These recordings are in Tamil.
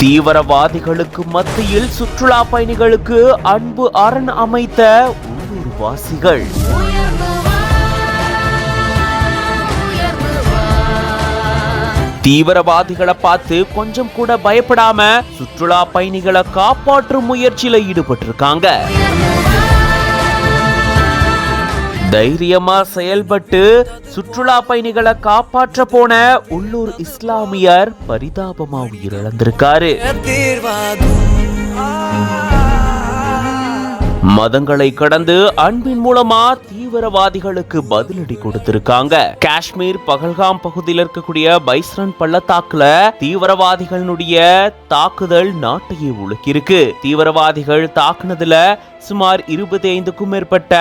தீவிரவாதிகளுக்கு மத்தியில் சுற்றுலா பயணிகளுக்கு அன்பு அரண் அமைத்த உள்ளூர்வாசிகள். தீவிரவாதிகளை பார்த்து கொஞ்சம் கூட பயப்படாம சுற்றுலா பயணிகளை காப்பாற்றும் முயற்சியில ஈடுபட்டிருக்காங்க. தைரியமா செயல்பட்டு சுற்றுலா பயணிகளை காப்பாற்ற போன உள்ளூர் இஸ்லாமியர் பரிதாபமா உயிரிழந்திருக்காரு. மதங்களை கடந்து அன்பின் மூலமா தீவிரவாதிகளுக்கு பதிலடி கொடுத்திருக்காங்க. காஷ்மீர் பகல்காம் பகுதியில் இருக்கக்கூடிய பைஸ்ரன் பள்ளத்தாக்குல தீவிரவாதிகளுடைய தாக்குதல் நாட்டையே உலுக்கியிருக்கு. தீவிரவாதிகள் தாக்குனதுல சுமார் 25க்கும் மேற்பட்ட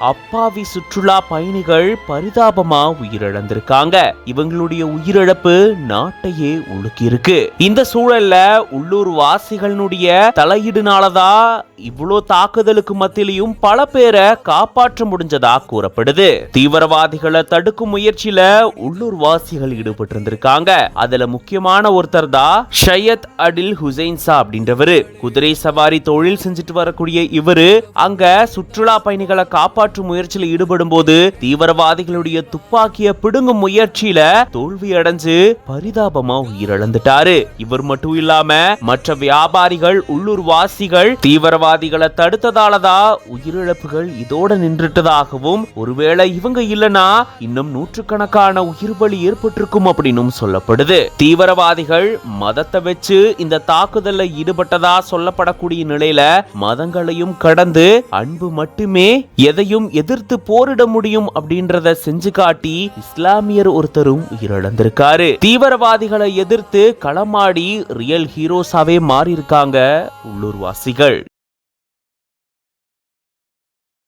அப்பாவி சுற்றுலா பயணிகள் பரிதாபமா உயிரிழந்திருக்காங்க. இவங்களுடைய உயிரிழப்பு நாட்டையே உலுக்கியிருக்கு. இந்த சூழல்ல உள்ளூர் வாசிகளுடைய தலையீடுனாலதான் இவ்வளோ தாக்குதலுக்கு மத்தியிலையும் பல பேரை காப்பாற்ற முடிஞ்சதா கூறப்படுது. தீவிரவாதிகளை தடுக்கும் முயற்சியில உள்ளூர் வாசிகள் ஈடுபட்டு இருந்திருக்காங்க. அதுல முக்கியமான ஒருத்தர் தான் ஷையத் அடில் ஹுசைன்சா அப்படின்றவரு. குதிரை சவாரி தொழில் செஞ்சுட்டு வரக்கூடிய இவரு அங்க சுற்றுலா பயணிகளை காப்பாற்ற முயற்சியில் ஈடுபடும் போது தீவிரவாதிகளுடைய துப்பாக்கிய பிடுங்கும் முயற்சியில தோல்வி அடைஞ்சு பரிதாபமா உயிரிழந்துட்டாரு. இவர் மட்டும் இல்லாம மற்ற வியாபாரிகள் உள்ளூர் வாசிகள் தீவிரவாதிகளை தடுத்ததாலதான் உயிரிழப்புகள் இதோட நின்றுட்டதாகவும், ஒருவேளை இவங்க இல்லனா இன்னும் நூற்றுக்கணக்கான உயிர் பலி ஏற்பட்டிருக்கும் அப்படின்னு சொல்லப்படுது. தீவிரவாதிகள் மதத்தை வச்சு இந்த தாக்குதல்ல ஈடுபட்டதா சொல்லப்படக்கூடிய நிலையில மதங்களையும் கடந்து அன்பு மட்டுமே எதையும் எதிர்த்து போரிட முடியும் அப்படின்றத செஞ்சு காட்டி இஸ்லாமியர் ஒருத்தரும் உயிரிழந்திருக்காரு. தீவிரவாதிகளை எதிர்த்து களமாடி ரியல் ஹீரோஸாவே மாறி இருக்காங்க உள்ளூர்வாசிகள்.